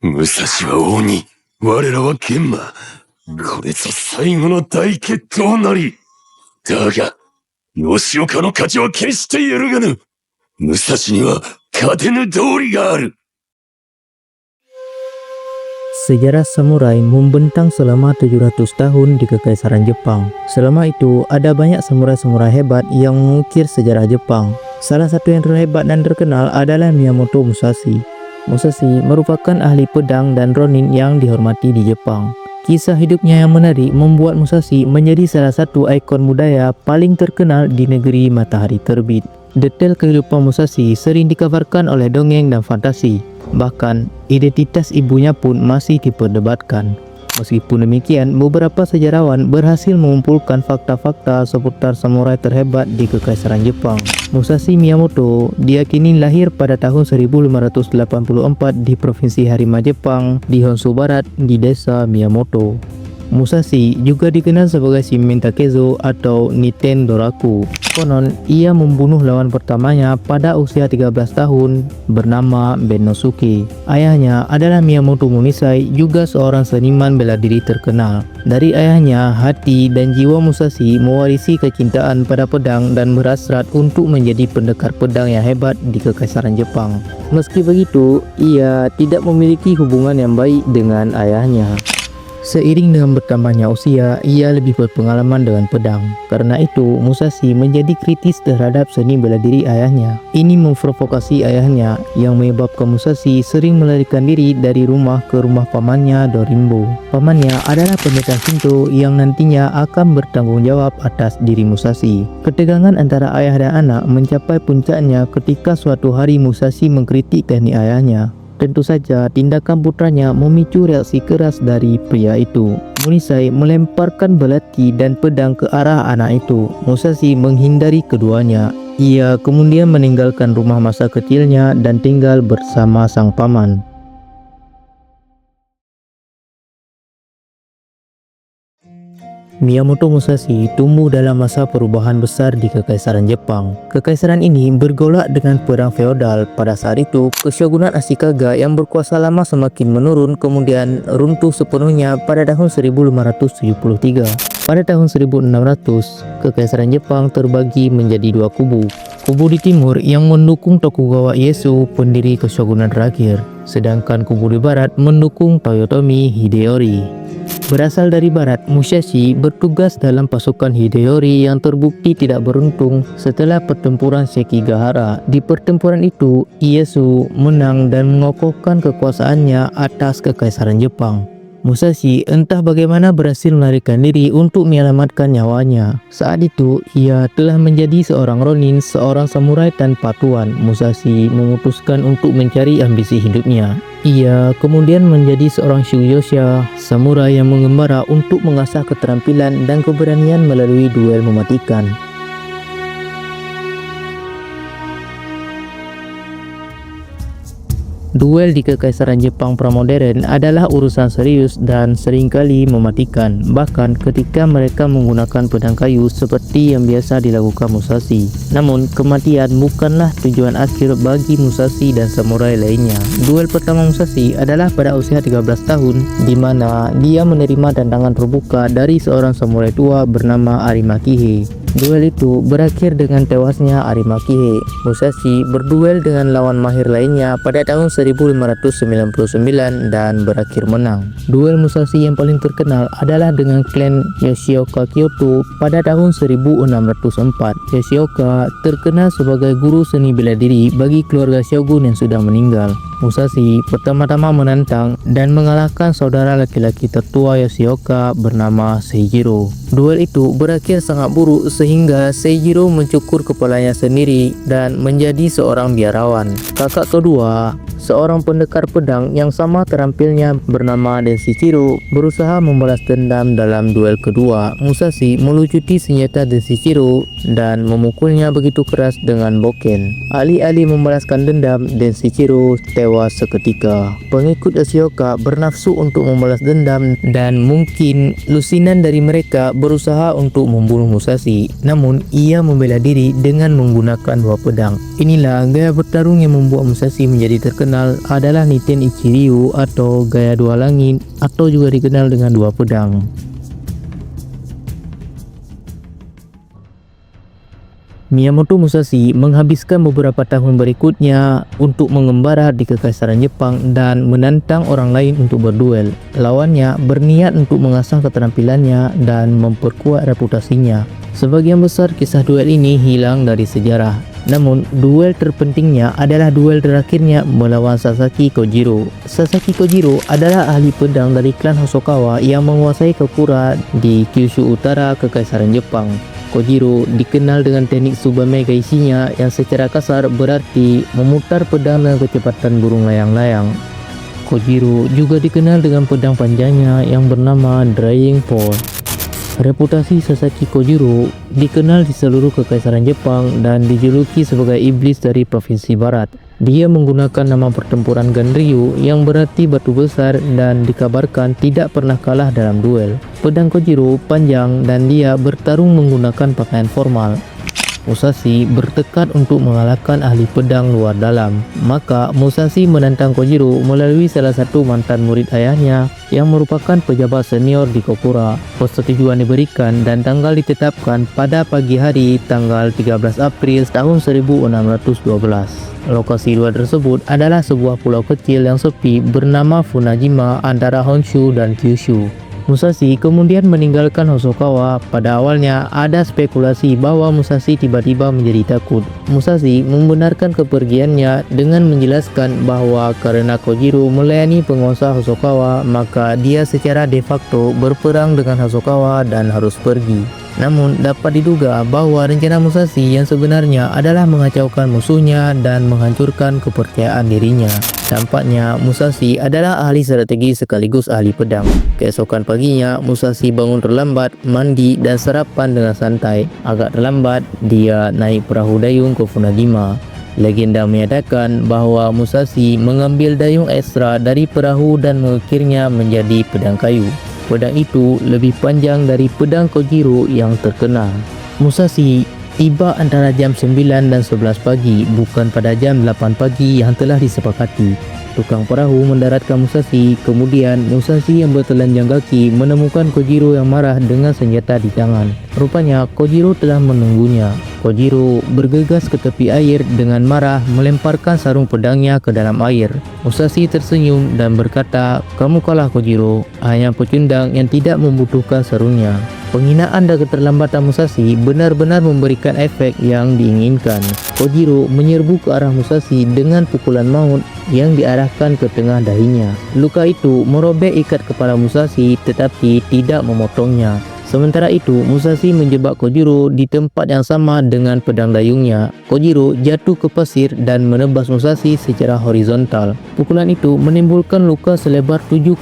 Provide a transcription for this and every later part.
武蔵は鬼、我らは玄馬。これぞ最後の大決闘なり。だが、吉岡の勝ちは決して揺るがぬ。武蔵には勝てぬ道理がある。Sejarah samurai membentang selama 700 tahun di Kekaisaran Jepang. Selama itu, ada banyak samurai-samurai hebat yang mengukir sejarah Jepang. Salah satu yang terhebat dan terkenal adalah Miyamoto Musashi. Musashi merupakan ahli pedang dan ronin yang dihormati di Jepang. Kisah hidupnya yang menarik membuat Musashi menjadi salah satu ikon budaya paling terkenal di negeri matahari terbit. Detail kehidupan Musashi sering dikabarkan oleh dongeng dan fantasi. Bahkan, identitas ibunya pun masih diperdebatkan. Meskipun demikian, beberapa sejarawan berhasil mengumpulkan fakta-fakta seputar samurai terhebat di Kekaisaran Jepang. Musashi Miyamoto diyakini lahir pada tahun 1584 di Provinsi Harima Jepang di Honshu Barat di desa Miyamoto. Musashi juga dikenal sebagai Shinmin Takezo atau Niten Doraku. Konon, ia membunuh lawan pertamanya pada usia 13 tahun bernama Bennosuke. Ayahnya adalah Miyamoto Munisai, juga seorang seniman bela diri terkenal. Dari ayahnya, hati dan jiwa Musashi mewarisi kecintaan pada pedang dan berhasrat untuk menjadi pendekar pedang yang hebat di Kekaisaran Jepang. Meski begitu, ia tidak memiliki hubungan yang baik dengan ayahnya. Seiring dengan bertambahnya usia, ia lebih berpengalaman dengan pedang. Karena itu, Musashi menjadi kritis terhadap seni bela diri ayahnya. Ini memprovokasi ayahnya yang menyebabkan Musashi sering melarikan diri dari rumah ke rumah pamannya Dorimbo. Pamannya adalah pendeta Shinto yang nantinya akan bertanggung jawab atas diri Musashi. Ketegangan antara ayah dan anak mencapai puncaknya ketika suatu hari Musashi mengkritik teknik ayahnya. Tentu saja, tindakan putranya memicu reaksi keras dari pria itu. Munisai melemparkan belati dan pedang ke arah anak itu. Musashi menghindari keduanya. Ia kemudian meninggalkan rumah masa kecilnya dan tinggal bersama sang paman. Miyamoto Musashi tumbuh dalam masa perubahan besar di Kekaisaran Jepang. Kekaisaran ini bergolak dengan perang feodal. Pada saat itu, Keshogunan Ashikaga yang berkuasa lama semakin menurun, kemudian runtuh sepenuhnya pada tahun 1573. Pada tahun 1600, Kekaisaran Jepang terbagi menjadi dua kubu. Kubu di timur yang mendukung Tokugawa Ieyasu, pendiri Keshogunan terakhir, sedangkan kubu di barat mendukung Toyotomi Hideyori. Berasal dari barat, Musashi bertugas dalam pasukan Hideyori yang terbukti tidak beruntung setelah pertempuran Sekigahara. Di pertempuran itu, Ieyasu menang dan mengokohkan kekuasaannya atas Kekaisaran Jepang. Musashi entah bagaimana berhasil melarikan diri untuk menyelamatkan nyawanya. Saat itu, ia telah menjadi seorang ronin, seorang samurai tanpa tuan. Musashi memutuskan untuk mencari ambisi hidupnya. Ia kemudian menjadi seorang Shugosha, samurai yang mengembara untuk mengasah keterampilan dan keberanian melalui duel mematikan. Duel di Kekaisaran Jepang pramodern adalah urusan serius dan seringkali mematikan, bahkan ketika mereka menggunakan pedang kayu seperti yang biasa dilakukan Musashi. Namun, kematian bukanlah tujuan akhir bagi Musashi dan samurai lainnya. Duel pertama Musashi adalah pada usia 13 tahun, di mana dia menerima tantangan terbuka dari seorang samurai tua bernama Arimakihe. Duel itu berakhir dengan tewasnya Arimakihe. Musashi berduel dengan lawan mahir lainnya pada tahun 1599 dan berakhir menang. Duel Musashi yang paling terkenal adalah dengan klan Yoshioka Kyoto pada tahun 1604. Yoshioka terkenal sebagai guru seni bela diri bagi keluarga shogun yang sudah meninggal. Musashi pertama-tama menantang dan mengalahkan saudara laki-laki tertua Yoshioka bernama Seijiro. Duel itu berakhir sangat buruk sehingga Seijiro mencukur kepalanya sendiri dan menjadi seorang biarawan. Kakak kedua, seorang pendekar pedang yang sama terampilnya bernama Denshiro, berusaha membalas dendam dalam duel kedua. Musashi melucuti senjata Denshiro dan memukulnya begitu keras dengan boken. Alih-alih membalaskan dendam, Denshiro tewas seketika. Pengikut Yoshioka bernafsu untuk membalas dendam dan mungkin lusinan dari mereka berusaha untuk membunuh Musashi. diri, namun ia membela diri dengan menggunakan dua pedang. Inilah gaya bertarung yang membuat Musashi menjadi terkenal adalah Niten Ichiryu atau gaya dua langit atau juga dikenal dengan dua pedang. Miyamoto Musashi menghabiskan beberapa tahun berikutnya untuk mengembara di Kekaisaran Jepang dan menantang orang lain untuk berduel. Lawannya berniat untuk mengasah keterampilannya dan memperkuat reputasinya. Sebagian besar kisah duel ini hilang dari sejarah. Namun, duel terpentingnya adalah duel terakhirnya melawan Sasaki Kojiro. Sasaki Kojiro adalah ahli pedang dari klan Hosokawa yang menguasai Kokura di Kyushu Utara Kekaisaran Jepang. Kojiro dikenal dengan teknik Tsubame Gaishinya yang secara kasar berarti memutar pedang dengan kecepatan burung layang-layang. Kojiro juga dikenal dengan pedang panjangnya yang bernama Drying Pole. Reputasi Sasaki Kojiro dikenal di seluruh Kekaisaran Jepang dan dijuluki sebagai iblis dari Provinsi Barat. Dia menggunakan nama pertempuran Ganryu yang berarti batu besar dan dikabarkan tidak pernah kalah dalam duel. Pedang Kojiro panjang dan dia bertarung menggunakan pakaian formal. Musashi bertekad untuk mengalahkan ahli pedang luar dalam. Maka Musashi menantang Kojiro melalui salah satu mantan murid ayahnya yang merupakan pejabat senior di Kokura. Persetujuan diberikan dan tanggal ditetapkan pada pagi hari tanggal 13 April tahun 1612. Lokasi duel tersebut adalah sebuah pulau kecil yang sepi bernama Funajima antara Honshu dan Kyushu. Musashi kemudian meninggalkan Hosokawa. Pada awalnya ada spekulasi bahwa Musashi tiba-tiba menjadi takut. Musashi membenarkan kepergiannya dengan menjelaskan bahwa karena Kojiro melayani penguasa Hosokawa, maka dia secara de facto berperang dengan Hosokawa dan harus pergi. Namun dapat diduga bahwa rencana Musashi yang sebenarnya adalah mengacaukan musuhnya dan menghancurkan kepercayaan dirinya. Tampaknya Musashi adalah ahli strategi sekaligus ahli pedang. Keesokan paginya, Musashi bangun terlambat, mandi dan sarapan dengan santai. Agak terlambat, dia naik perahu dayung ke Funajima. Legenda menyatakan bahawa Musashi mengambil dayung ekstra dari perahu dan mengukirnya menjadi pedang kayu. Pedang itu lebih panjang dari pedang Kojiro yang terkenal. Musashi tiba antara jam 9 dan 11 pagi, bukan pada jam 8 pagi yang telah disepakati. Tukang perahu mendaratkan Musashi, kemudian Musashi yang bertelanjang kaki menemukan Kojiro yang marah dengan senjata di tangan. Rupanya Kojiro telah menunggunya. Kojiro bergegas ke tepi air dengan marah melemparkan sarung pedangnya ke dalam air. Musashi tersenyum dan berkata, "Kamu kalah Kojiro, hanya pecundang yang tidak membutuhkan sarungnya." Penghinaan dan keterlambatan Musashi benar-benar memberikan efek yang diinginkan. Kojiro menyerbu ke arah Musashi dengan pukulan maut yang diarahkan ke tengah dahinya. Luka itu merobek ikat kepala Musashi tetapi tidak memotongnya. Sementara itu, Musashi menjebak Kojiro di tempat yang sama dengan pedang dayungnya. Kojiro jatuh ke pasir dan menebas Musashi secara horizontal. Pukulan itu menimbulkan luka selebar 7,6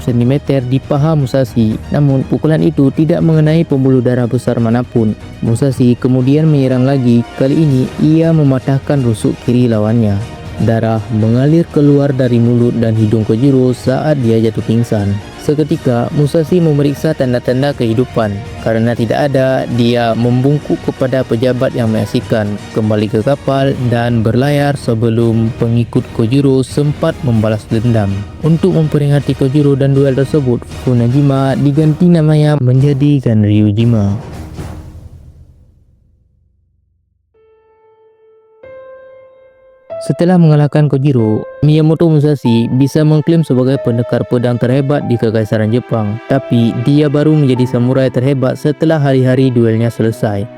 cm di paha Musashi. Namun, pukulan itu tidak mengenai pembuluh darah besar manapun. Musashi kemudian menyerang lagi. Kali ini, ia mematahkan rusuk kiri lawannya. Darah mengalir keluar dari mulut dan hidung Kojiro saat dia jatuh pingsan. Seketika, Musashi memeriksa tanda-tanda kehidupan. Karena tidak ada, dia membungkuk kepada pejabat yang menyaksikan, kembali ke kapal dan berlayar sebelum pengikut Kojiro sempat membalas dendam. Untuk memperingati Kojiro dan duel tersebut, Funajima diganti namanya menjadi Ganryujima. Setelah mengalahkan Kojiro, Miyamoto Musashi bisa mengklaim sebagai pendekar pedang terhebat di Kekaisaran Jepang. Tapi dia baru menjadi samurai terhebat setelah hari-hari duelnya selesai.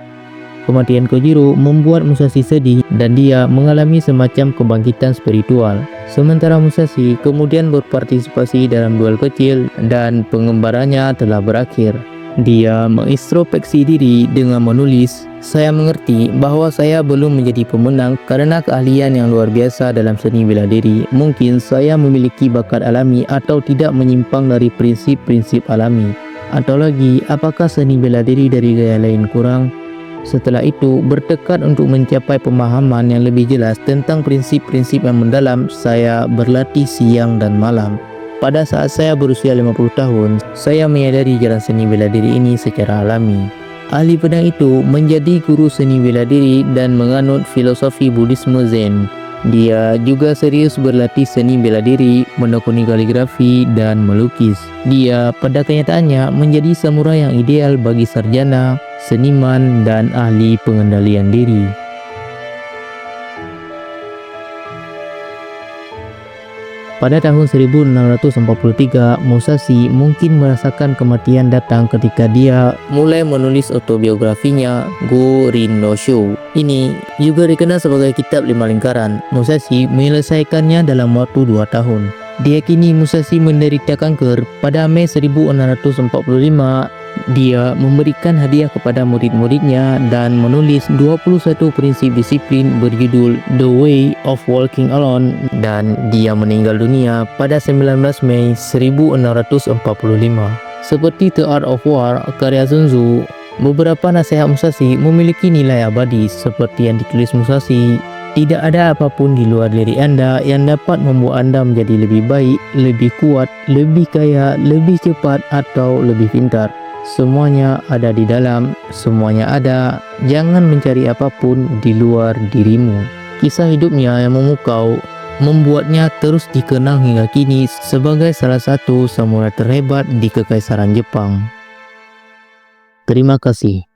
Kematian Kojiro membuat Musashi sedih dan dia mengalami semacam kebangkitan spiritual. Sementara Musashi kemudian berpartisipasi dalam duel kecil dan pengembaranya telah berakhir. Dia mengintrospeksi diri dengan menulis, "Saya mengerti bahwa saya belum menjadi pemenang karena keahlian yang luar biasa dalam seni bela diri. Mungkin saya memiliki bakat alami atau tidak menyimpang dari prinsip-prinsip alami. Atau lagi, apakah seni bela diri dari gaya lain kurang?" Setelah itu, bertekad untuk mencapai pemahaman yang lebih jelas tentang prinsip-prinsip yang mendalam, saya berlatih siang dan malam. Pada saat saya berusia 50 tahun, saya menyadari jalan seni bela diri ini secara alami. Ahli pedang itu menjadi guru seni bela diri dan menganut filosofi Buddhisme Zen. Dia juga serius berlatih seni bela diri, menekuni kaligrafi, dan melukis. Dia pada kenyataannya menjadi samurai yang ideal bagi sarjana, seniman, dan ahli pengendalian diri. Pada tahun 1643, Musashi mungkin merasakan kematian datang ketika dia mulai menulis autobiografinya Go Rin no Sho. Ini juga dikenal sebagai kitab 5 lingkaran. Musashi menyelesaikannya dalam waktu 2 tahun. Diyakini Musashi menderita kanker. Pada Mei 1645, dia memberikan hadiah kepada murid-muridnya dan menulis 21 prinsip disiplin berjudul The Way of Walking Alone, dan dia meninggal dunia pada 19 Mei 1645. Seperti The Art of War karya Sun Tzu, beberapa nasihat Musashi memiliki nilai abadi. Seperti yang ditulis Musashi, tidak ada apapun di luar diri Anda yang dapat membuat Anda menjadi lebih baik, lebih kuat, lebih kaya, lebih cepat, atau lebih pintar. Semuanya ada di dalam, semuanya ada. Jangan mencari apapun di luar dirimu. Kisah hidupnya yang memukau membuatnya terus dikenang hingga kini sebagai salah satu samurai terhebat di Kekaisaran Jepang. Terima kasih.